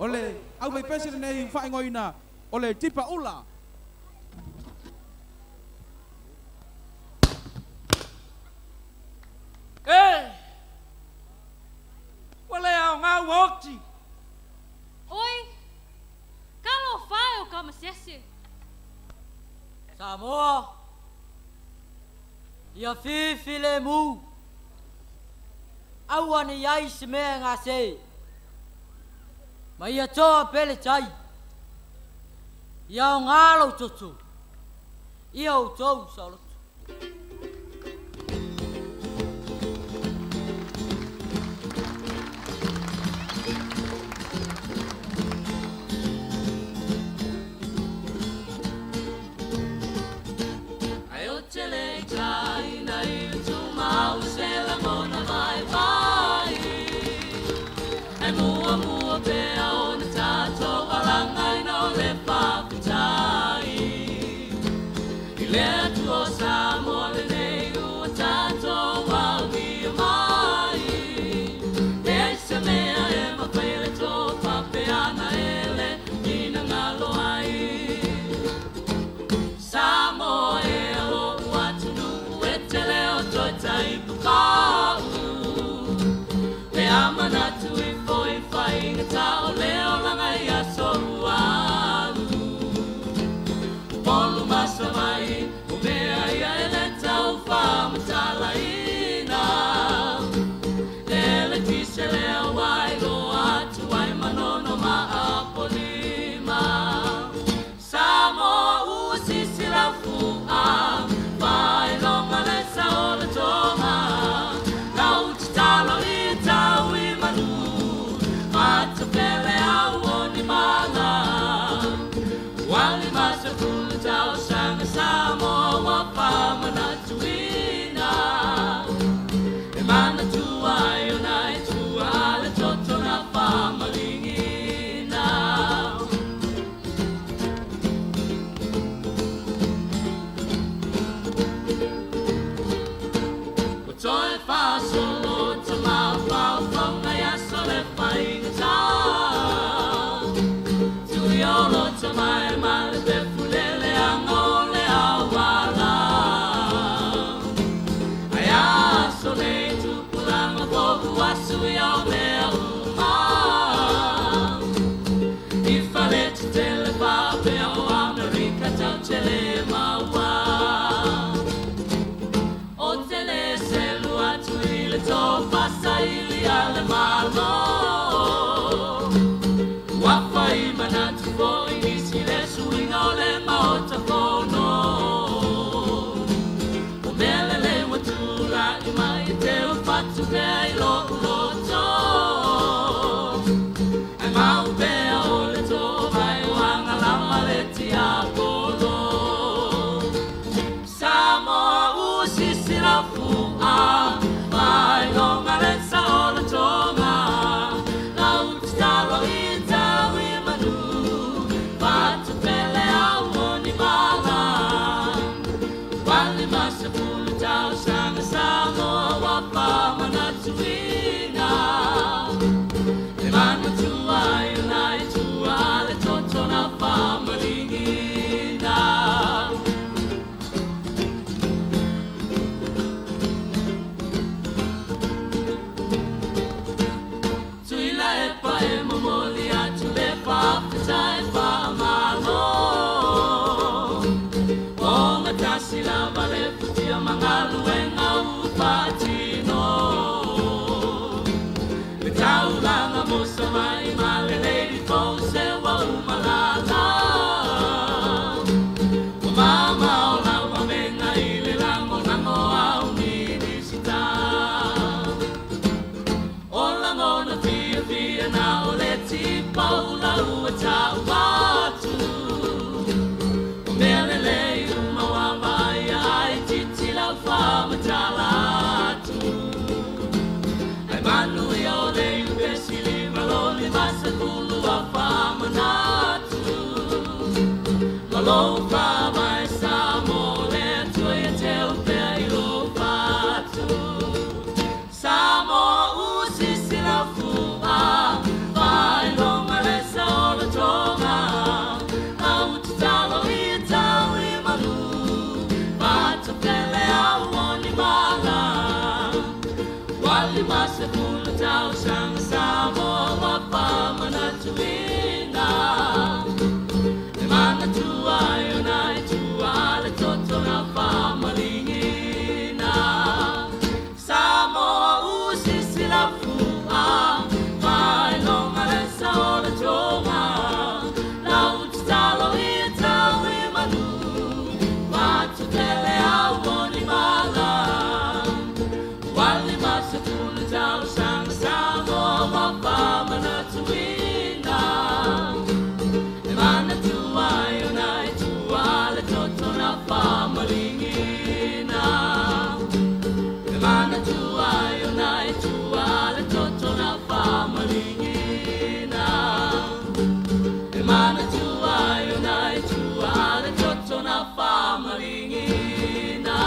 Ole, au mai pese nei whaingoina. Ole, tipa ula. Wale au ngā wokti. Oi, kalo whae o ka masiasi. Samoa, ia whiwhile mu. Awane iai se mea ngā se. Ma ia toa pele tai. Ia o ngālo toto. Ia o tau sauloto. Samo usisila fua, vai longa lesa Mana tua yo nai tua le toto na whamaringina.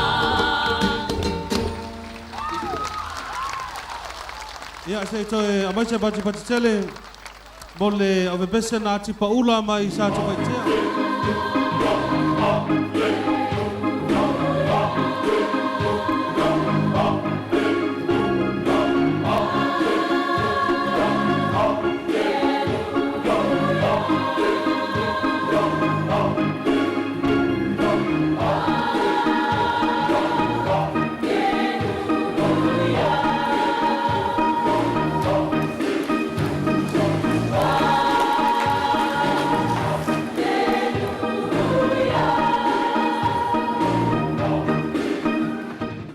Ia se toe amaisa bati tele. Mole ave bese na tipa ula mai sa te paitea.